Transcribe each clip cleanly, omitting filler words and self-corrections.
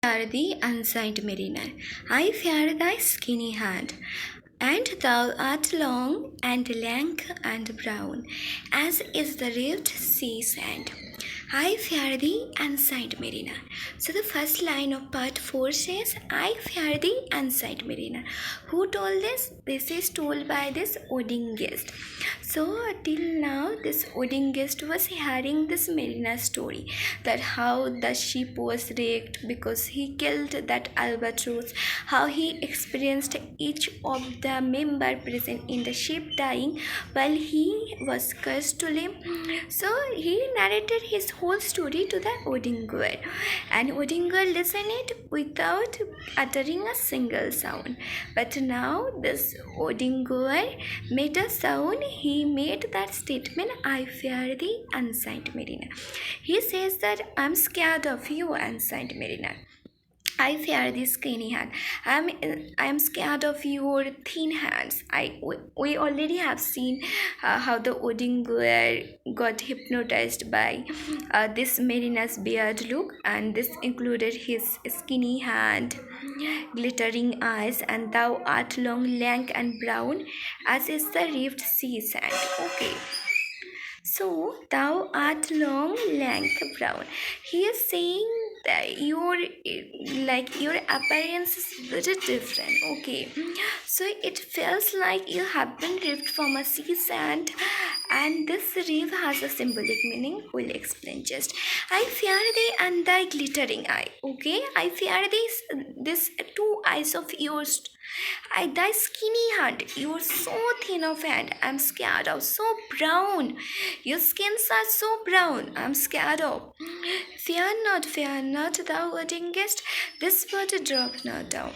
Fear thee, unsigned mariner, I fear thy skinny hand, and thou art long and lank and brown, as is the rift sea sand. I fear thee, unsigned mariner. So the first line of part 4 says, I fear thee, unsigned mariner. Who told this? This is told by this wedding guest. So till now this wedding guest was hearing this mariner story, that how the ship was wrecked because he killed that albatross, how he experienced each of the member present in the ship dying while he was cursed to live. So he narrated his whole story to the wedding girl, and wedding girl listened it without uttering a single sound. But now this wedding girl made a sound. He made that statement, I fear thee, unsigned mariner. He says that I'm scared of you, unsigned mariner. I fear this skinny hand. I'm scared of your thin hands. We already have seen how the wedding girl got hypnotized by this mariner's beard look, and this included his skinny hand, glittering eyes, and thou art long, lank, and brown, as is the rift sea sand. Okay. So thou art long, lank, brown. He is saying that your appearance is very different. Okay, so it feels like you have been ripped from a sea sand, and this reef has a symbolic meaning. We'll explain just. I fear thee and thy glittering eye. Okay, I fear this two eyes of yours. Thy skinny hand, you're so thin of hand. I'm scared of. So brown, your skins are so brown. I'm scared of. Fear not, thou wedding guest. This water drop not down.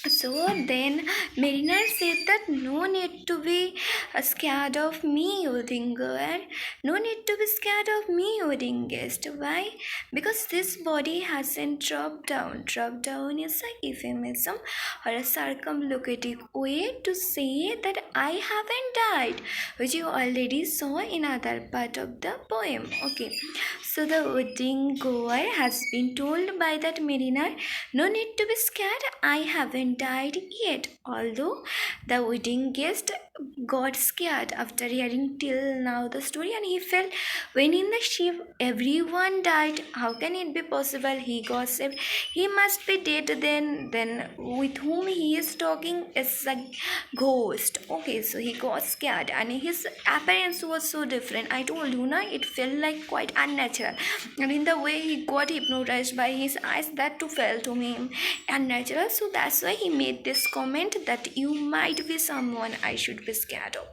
So then Mariner said that no need to be scared of me, wedding girl. No need to be scared of me, wedding guest. Why? Because this body hasn't dropped down. Drop down is a euphemism or a circumlocutive way to say that I haven't died, which you already saw in other part of the poem. Okay. So the wedding goer has been told by that mariner, no need to be scared, I haven't died yet. Although the wedding guest got scared after hearing till now the story, and he felt when in the ship everyone died. How can it be possible? He got saved. He must be dead then with whom he is talking is a ghost. Okay, so he got scared and his appearance was so different. I told you, it felt like quite unnatural. And in the way he got hypnotized by his eyes, that too felt to me unnatural. So that's why he made this comment that you might be someone I should be scared of.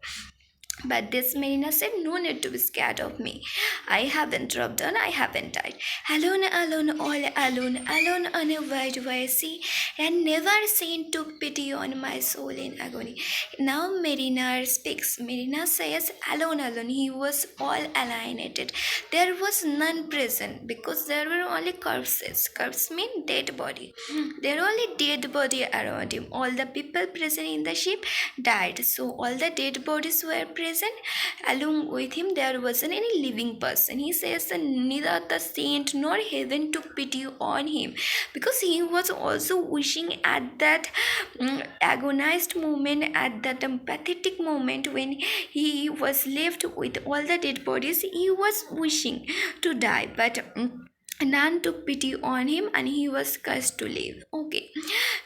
But this mariner said, no need to be scared of me. I haven't dropped down, I haven't died. Alone, alone, all alone, alone on a wide, wide sea, and never saint took pity on my soul in agony. Now Mariner speaks. Mariner says, alone, alone, he was all alienated. There was none present because there were only corpses. Corpse mean dead body. There were only dead body around him. All the people present in the ship died. So all the dead bodies were present. Along with him there wasn't any living person. He says that neither the saint nor heaven took pity on him, because he was also wishing at that agonized moment, at that pathetic moment when he was left with all the dead bodies. He was wishing to die, but none took pity on him, and he was cursed to live. Okay,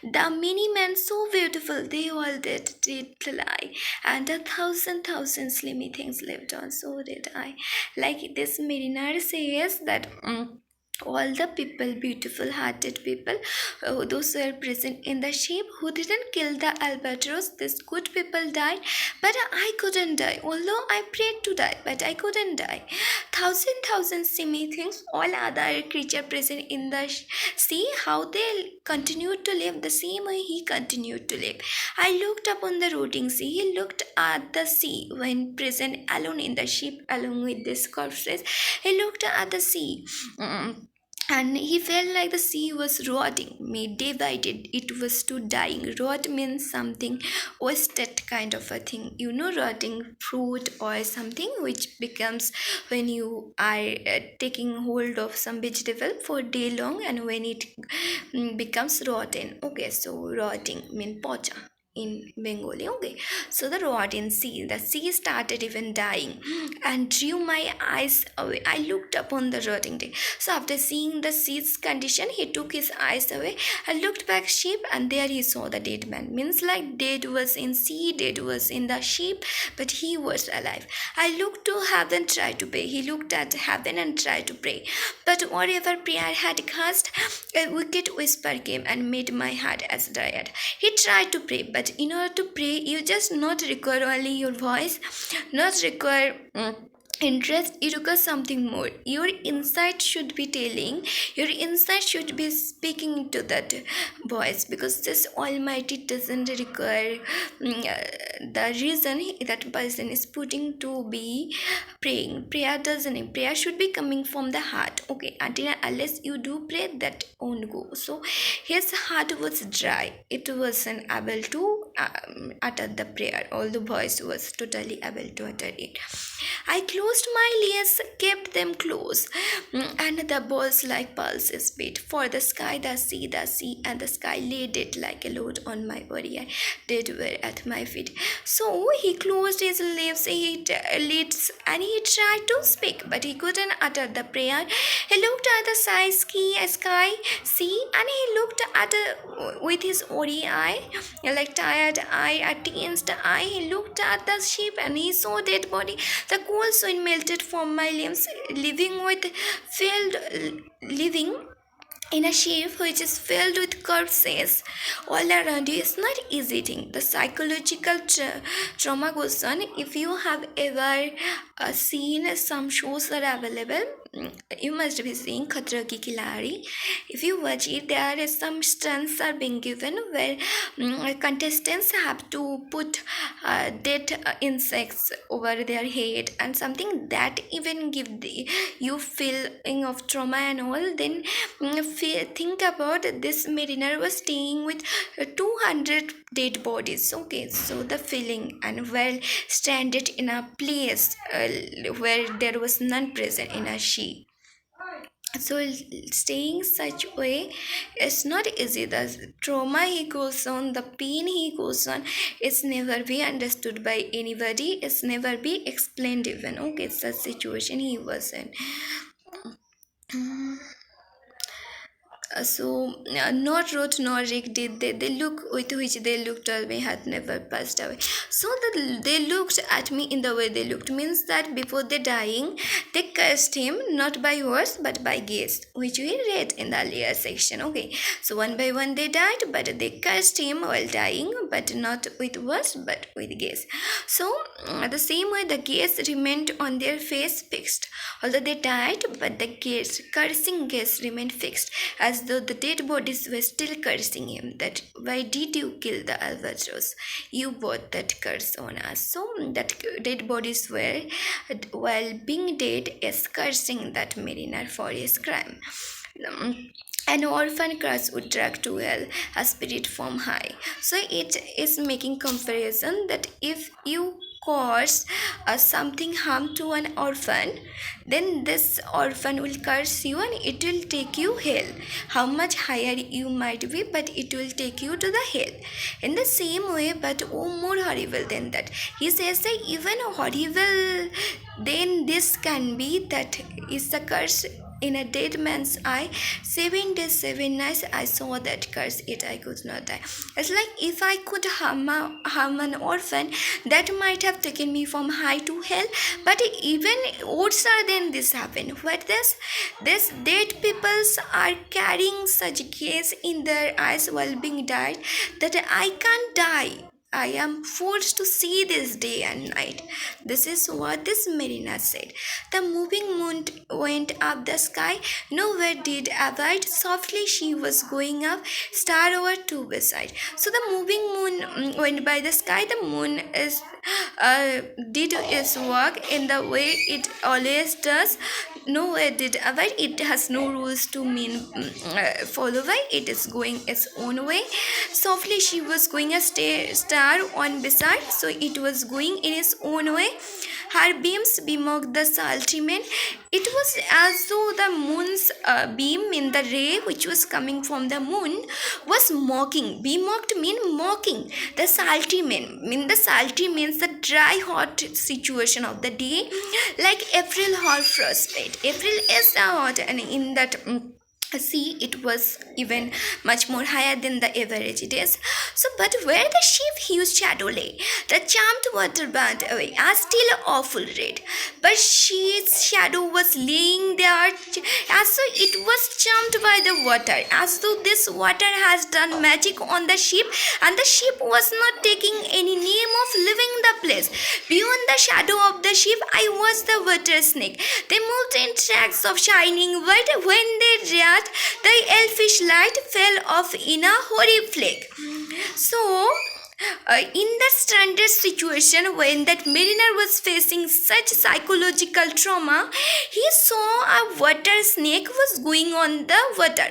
the many men so beautiful, they all did lie, and 1,000 slimy things lived on. So did I. Like this mariner says that. All the people, beautiful hearted people, those who were present in the ship, who didn't kill the albatross, these good people died, but I couldn't die. Although I prayed to die, but I couldn't die. Thousand simi things, all other creature present in the sea, how they continued to live the same way he continued to live. I looked upon the rotting sea. He looked at the sea when present alone in the ship along with these corpses. He looked at the sea. and he felt like the sea was rotting, made day by day. It was too dying. Rot means something wasted kind of a thing. You know, rotting fruit or something which becomes when you are taking hold of some vegetable for day long, and when it becomes rotten. Okay, so rotting mean pocha in Bengali. Okay, so the rotten sea, the sea started even dying and drew my eyes away. I looked upon the rotting day. So after seeing the sea's condition, he took his eyes away and looked back sheep, and there he saw the dead man. Means like dead was in sea, dead was in the sheep, but he was alive. I looked to heaven, tried to pray. He looked at heaven and tried to pray. But whatever prayer had cast, a wicked whisper came and made my heart as tired. He tried to pray, but in order to pray, you just not require only your voice, not require interest, you require something more. Your inside should be telling, your inside should be speaking to that voice, because this almighty doesn't require the reason that person is putting to be praying. Prayer should be coming from the heart. Okay, until unless you do pray, that won't go. So his heart was dry, it wasn't able to utter the prayer, all the voice was totally able to utter it. I closed my lids, kept them close, and the balls like pulses beat. For the sky, the sea, and the sky laid it like a load on my body. They were at my feet. So he closed his lids, and he tried to speak, but he couldn't utter the prayer. He looked at the sky, sea, and he looked at with his ori eye, like tired eye, a tensed eye. He looked at the sheep, and he saw dead body. The cold sweat melted from my limbs, living in a ship which is filled with corpses all around you is not easy thing. The psychological trauma goes on. If you have ever seen some shows that are available, you must be seeing Khatra Ki Khiladi. If you watch it, there is some stunts are being given where contestants have to put dead insects over their head, and something that even give you feeling of trauma and all. Then think about this mariner was staying with 200 dead bodies. Okay, so the feeling, and well stranded in a place where there was none present in a ship. So staying such way is not easy. The trauma he goes on, the pain he goes on, it's never be understood by anybody, it's never be explained even. Okay, it's the situation he was in. Not wrote nor Rick did they look with which they looked at me had never passed away. So they looked at me in the way they looked means that before they dying, they cursed him not by words but by gaze, which we read in the earlier section. Okay, so one by one they died, but they cursed him while dying, but not with words but with gaze. So the same way the gaze remained on their face fixed, although they died, but the gaze, cursing gaze remained fixed, as though the dead bodies were still cursing him, that why did you kill the albatross? You brought that curse on us. So that dead bodies were, while being dead, is cursing that mariner for his crime. An orphan curse would drag to hell a spirit from high. So it is making comparison that if you cause something harm to an orphan, then this orphan will curse you and it will take you hell. How much higher you might be, but it will take you to the hell. In the same way, but more horrible than that. He says that even horrible than this can be, that is the curse in a dead man's eye. 7 days, 7 nights, I saw that curse, yet I could not die. It's like if I could harm an orphan, that might have taken me from high to hell. But even worse than this happened. What this dead peoples are carrying such gaze in their eyes while being died, that I can't die. I am forced to see this day and night. This is what this mariner said. The moving moon went up the sky, nowhere did abide. Softly she was going up, star over two beside. So the moving moon went by the sky. The moon is did its work in the way it always does. Nowhere did abide. It has no rules to follow by. It is going its own way. Softly she was going a star on beside, so it was going in its own way. Her beams bemocked the sultry men. It was as though the moon's beam in the ray which was coming from the moon was mocking. Bemocked mean mocking. The sultry men. The sultry means the dry hot situation of the day, like April hot frostbite. April is hot, and in that see, it was even much more higher than the average it is. So, but where the sheep huge shadow lay, the charmed water burnt away, as still awful red. But she's shadow was laying there, as so it was charmed by the water, as though this water has done magic on the sheep, and the sheep was not taking any name of leaving the place. Beyond the shadow of the sheep, I was the water snake. They moved in tracks of shining white. When they reared, the elfish light fell off in a hoary flake. So, in that stranded situation, when that mariner was facing such psychological trauma, he saw a water snake was going on the water.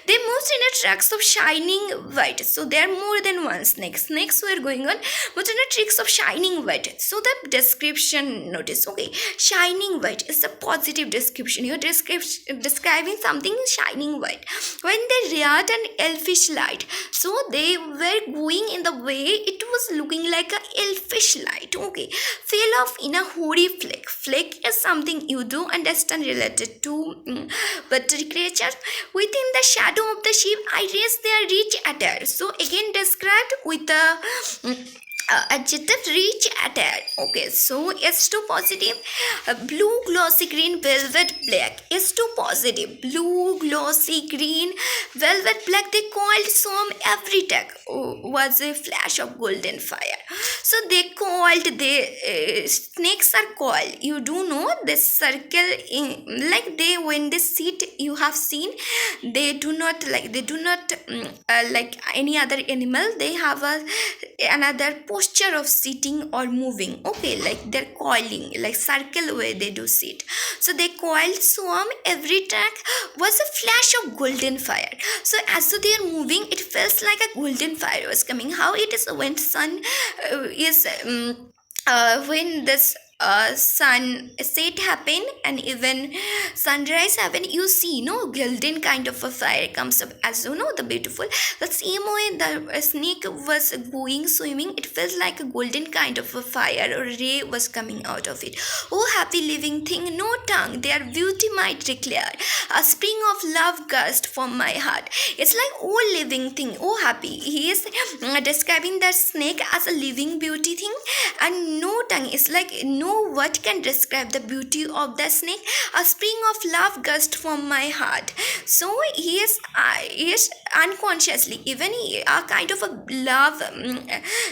They moved in a tracks of shining white. So there are more than one snake. Snakes were going on, but in a tracks of shining white. So the description, notice, okay, shining white is a positive description. You're describing something shining white. When they reared an elfish light, so they were going in the way it was looking like a elfish light, okay, fell off in a hoary flake. Flake is something you do understand related to watery creatures. Within the shadow of the sheep, I raised their rich attire. So again described with the adjective rich attire. Okay, so S2 positive, blue glossy green velvet black. S2 positive, blue glossy green velvet black. They called some every tag was a flash of golden fire. So they called the snakes are called. You do know this circle in, like they when they sit, you have seen they do not like any other animal. They have another posture of sitting or moving, okay, like they're coiling, like circle way they do sit. So they coiled swarm. Every track was a flash of golden fire. So as so they are moving, it feels like a golden fire was coming. How it is when sun is when this sun set happen and even sunrise happen, you see no golden kind of a fire comes up, as you know the beautiful. The same way the snake was going swimming, it felt like a golden kind of a fire or ray was coming out of it. Oh happy living thing, no tongue, their beauty might declare, a spring of love gust from my heart. It's like oh living thing, oh happy. He is describing that snake as a living beauty thing, and no tongue is like no word can describe the beauty of the snake. A spring of love gust from my heart. So he is unconsciously, even a kind of a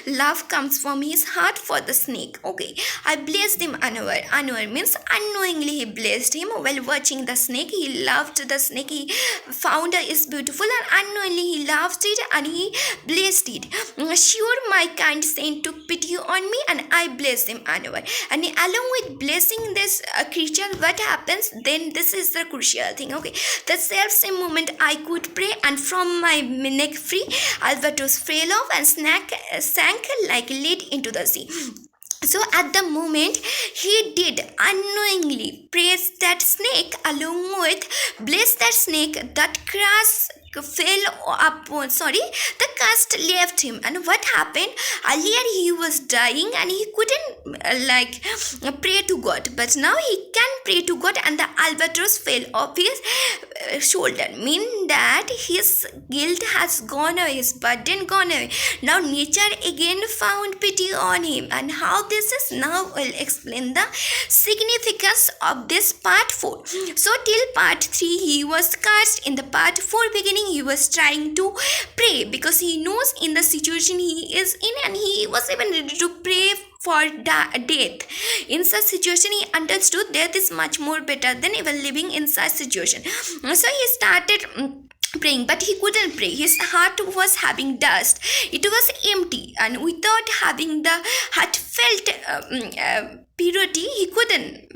love comes from his heart for the snake. Okay, I blessed him unaware. Unaware means unknowingly he blessed him while watching the snake. He loved the snake. He found it is beautiful, and unknowingly he loved it and he blessed it. Sure, my kind saint took pity on me, and I blessed him unaware. And along with blessing this creature, what happens then? This is the crucial thing. Okay, the self same moment I could pray, and from my neck free, albatross fell off and sank like lead into the sea. So at the moment he did unknowingly praise that snake, along with bless that snake, that grass fell up, the cast left him. And what happened? Earlier he was dying and he couldn't pray to God, but now he can pray to God, and the albatross fell off his shoulder, mean that his guilt has gone away, his burden gone away. Now nature again found pity on him. And how this is, now I'll explain the significance of this part 4. So till part 3 he was cursed. In the part 4 beginning he was trying to pray because he knows in the situation he is in, and he was even ready to pray for death. In such situation he understood death is much more better than even living in such situation. So he started praying, but he couldn't pray. His heart was having dust, it was empty, and without having the heartfelt purity he couldn't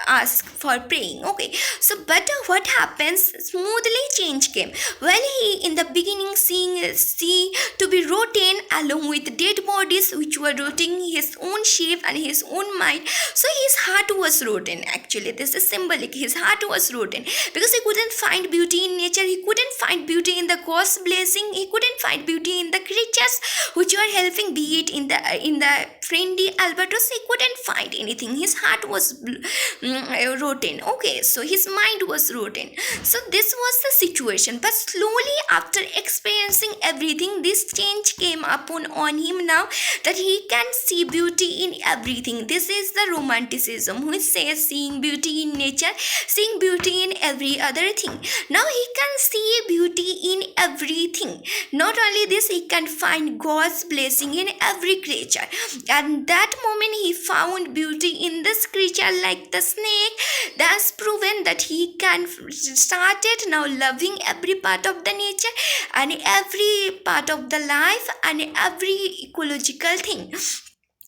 ask for praying. Okay, so but what happens, smoothly change came. While he in the beginning see to be rotten along with dead bodies which were rotting his own shape and his own mind, so his heart was rotten. Actually this is symbolic, his heart was rotten because he couldn't find beauty in nature, he couldn't find beauty in the God's blessing, he couldn't find beauty in the creatures which were helping, be it in the friendly albatross, he couldn't find anything. His heart was rotten. Okay, so his mind was rotten. So this was the situation, but slowly after experiencing everything, this change came upon on him now that he can see beauty in everything. This is the romanticism which says seeing beauty in nature, seeing beauty in every other thing. Now he can see beauty in everything. Not only this, he can find God's blessing in every creature. And that moment he found beauty in this creature like the snake. That's proven that he can started now loving every part of the nature and every part of the life and every ecological thing,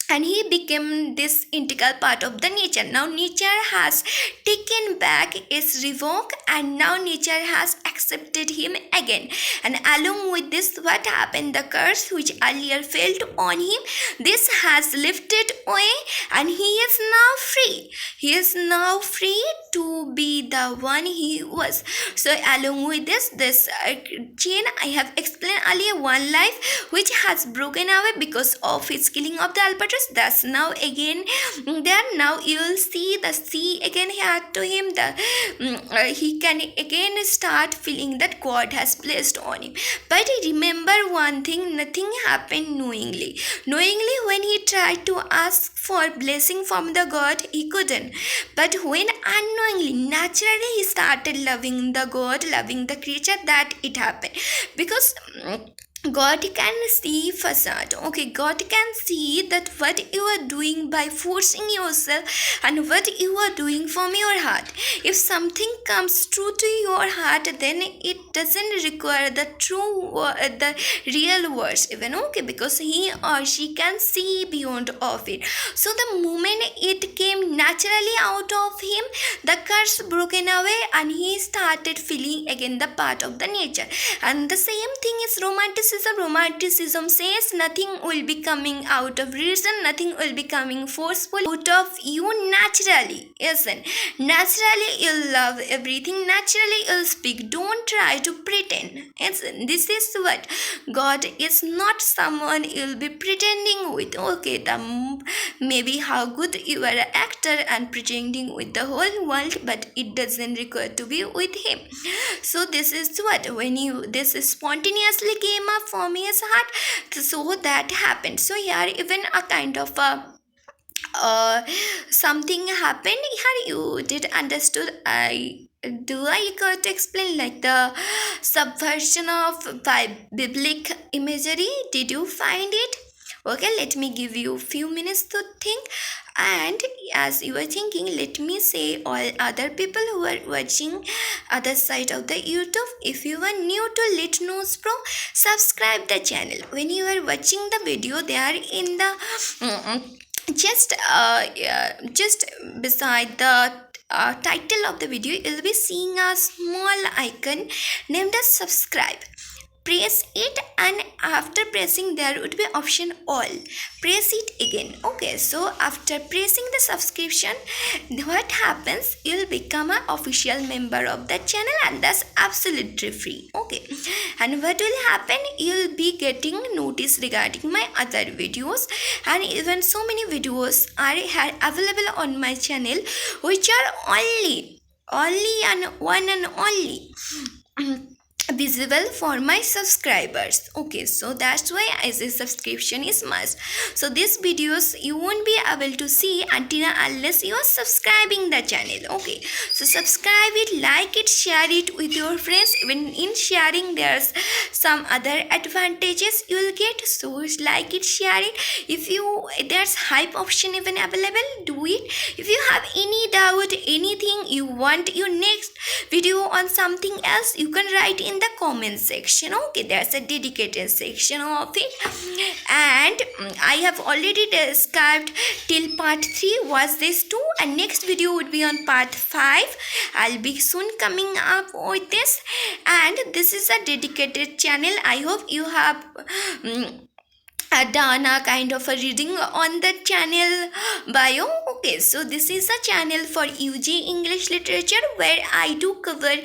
and he became this integral part of the nature. Now nature has taken back its revoke, and now nature has accepted him again. And along with this, what happened, the curse which earlier felt on him, this has lifted away, and he is now free. He is now free to be the one he was. So along with this chain I have explained earlier, one life which has broken away because of his killing of the albatross, that's now again there. Now you will see the sea again here to him, he can again start feeling that God has placed on him. But remember one thing, nothing happened knowingly. When he tried to ask for blessing from the God, he couldn't. But when unknowingly, naturally he started loving the God, loving the creature, that it happened. Because God can see facade. Okay, God can see that what you are doing by forcing yourself and what you are doing from your heart. If something comes true to your heart, then it doesn't require the the real words even. Okay, because he or she can see beyond of it. So the moment it came naturally out of him, the curse broken away, and he started feeling again the part of the nature. And the same thing is romanticism. Romanticism says nothing will be coming out of reason, nothing will be coming forcefully out of you naturally. Isn't naturally you'll love everything, naturally you'll speak. Don't try to pretend. This is what God is not someone you'll be pretending with. Okay, maybe how good you are an actor and pretending with the whole world, but it doesn't require to be with him. So this is what when this spontaneously came up from his heart, so that happened. So here even a kind of something happened here. You did understood. I got to explain like the subversion of biblical imagery. Did you find it? Okay, let me give you a few minutes to think. And as you are thinking, let me say all other people who are watching other side of the YouTube, if you are new to Lit News Pro, subscribe the channel. When you are watching the video, they are in the just beside the title of the video, you'll be seeing a small icon named as subscribe. Press it, and after pressing there would be option all. Press it again. Okay, so after pressing the subscription, what happens, you'll become an official member of the channel, and that's absolutely free. Okay, and what will happen, you'll be getting notice regarding my other videos, and even so many videos are available on my channel which are only and one and only visible for my subscribers. Okay, so that's why I say subscription is must. So these videos you won't be able to see until unless you are subscribing the channel. Okay, so subscribe it, like it, share it with your friends. Even in sharing there's some other advantages you will get, so like it, share it. If you there's hype option even available, do it. If you have any doubt, anything you want your next video on something else, you can write in the comment section. Okay, there's a dedicated section of it. And I have already described till part 3 was this 2, and next video would be on part 5. I'll be soon coming up with this, and this is a dedicated channel. I hope you have done a kind of a reading on the channel bio. Okay, so this is a channel for UG English literature where I do cover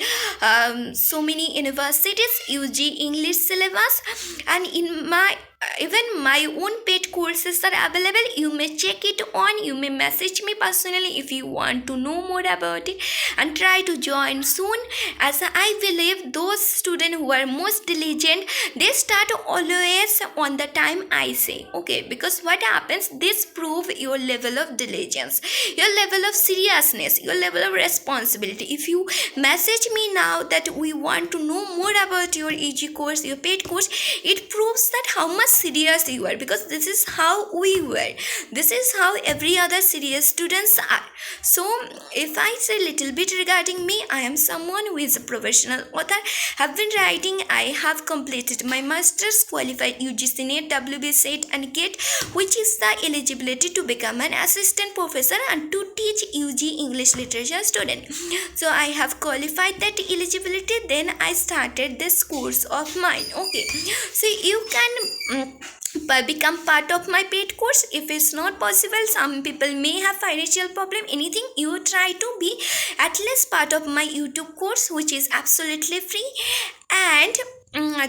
so many universities UG English syllabus, and in my even my own paid courses are available. You may check it on, you may message me personally if you want to know more about it, and try to join soon, as I believe those students who are most diligent, they start always on the time I say. Okay, because what happens, this prove your level of diligence, your level of seriousness, your level of responsibility. If you message me now that we want to know more about your EG course, your paid course, it proves that how much serious you are, because this is how we were, this is how every other serious students are. So if I say little bit regarding me, I am someone who is a professional author, have been writing. I have completed my master's, qualified UGC NET, WB SET and GATE, which is the eligibility to become an assistant professor and to teach UG English literature student. So I have qualified that eligibility, then I started this course of mine. Okay, so you can become part of my paid course. If it's not possible, some people may have financial problem, anything, you try to be at least part of my YouTube course, which is absolutely free. And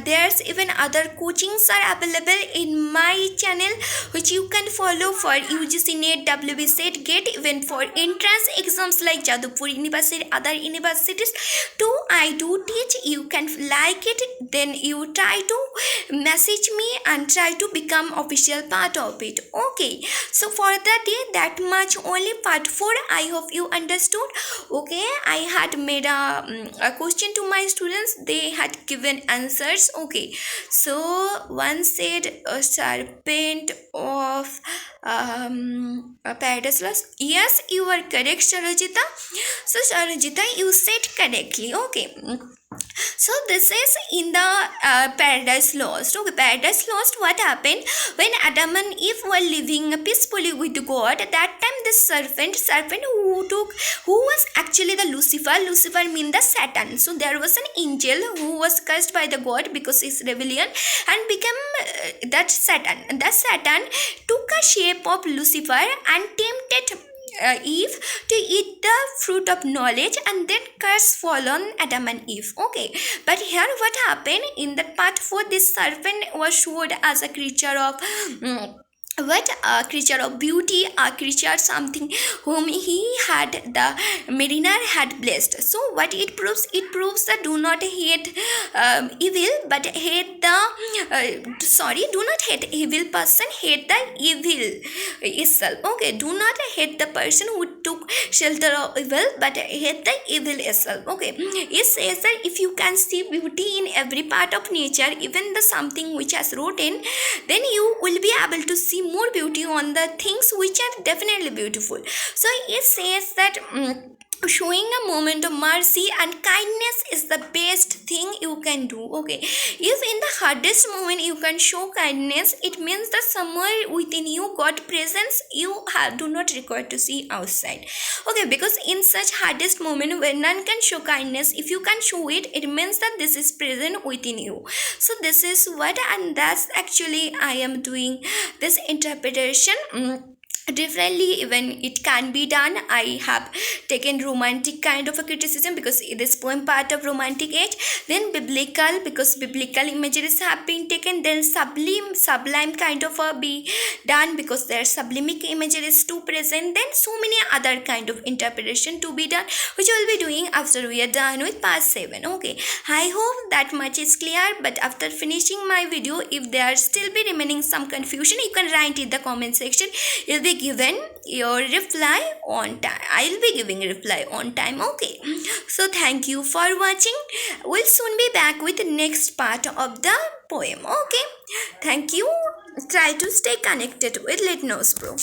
there's even other coachings are available in my channel, which you can follow for UGC NET, WB SET, GATE, even for entrance exams like Jadavpur University, other universities too. I do teach. You can like it, then you try to message me and try to become official part of it. Okay, so for the day, that much only. Part 4, I hope you understood. Okay, I had made a question to my students, they had given answers. Okay, so one said a serpent of a paradise lost. Yes, you are correct, Sarojita. So Sarojita, you said correctly. Okay, so this is in the paradise lost. Okay, paradise lost, what happened when Adam and Eve were living peacefully with God? That time this serpent who was actually the Lucifer mean the Satan. So there was an angel who was cursed by the God because his rebellion, and became that Satan. The Satan took a shape of Lucifer and tempted Eve to eat the fruit of knowledge, and then curse fall on Adam and Eve. Okay, but here what happened in that part 4, this serpent was showed as a creature of a creature of beauty, a creature something whom he had, the mariner had blessed. So what it proves that do not hate evil, but hate the do not hate evil person, hate the evil itself. Okay, do not hate the person who took shelter of evil, but hate the evil itself. Okay, it says that if you can see beauty in every part of nature, even the something which has rotten, then you will be able to see more beauty on the things which are definitely beautiful. So it says that showing a moment of mercy and kindness is the best thing you can do. Okay, if in the hardest moment you can show kindness, it means that somewhere within you God presence you do not require to see outside. Okay, because in such hardest moment where none can show kindness, if you can show it, it means that this is present within you. So this is what, and that's actually I am doing this interpretation. differently. Even it can be done. I have taken romantic kind of a criticism because this poem part of romantic age, then biblical because biblical images have been taken, then sublime kind of a be done because their sublimic images is too present, then so many other kind of interpretation to be done, which we'll be doing after we are done with part 7. Okay, I hope that much is clear, but after finishing my video, if there still be remaining some confusion, you can write in the comment section. You'll be given your reply on time. I'll be giving reply on time. Okay, so thank you for watching. We'll soon be back with the next part of the poem. Okay, thank you. Try to stay connected with Litnos Pro.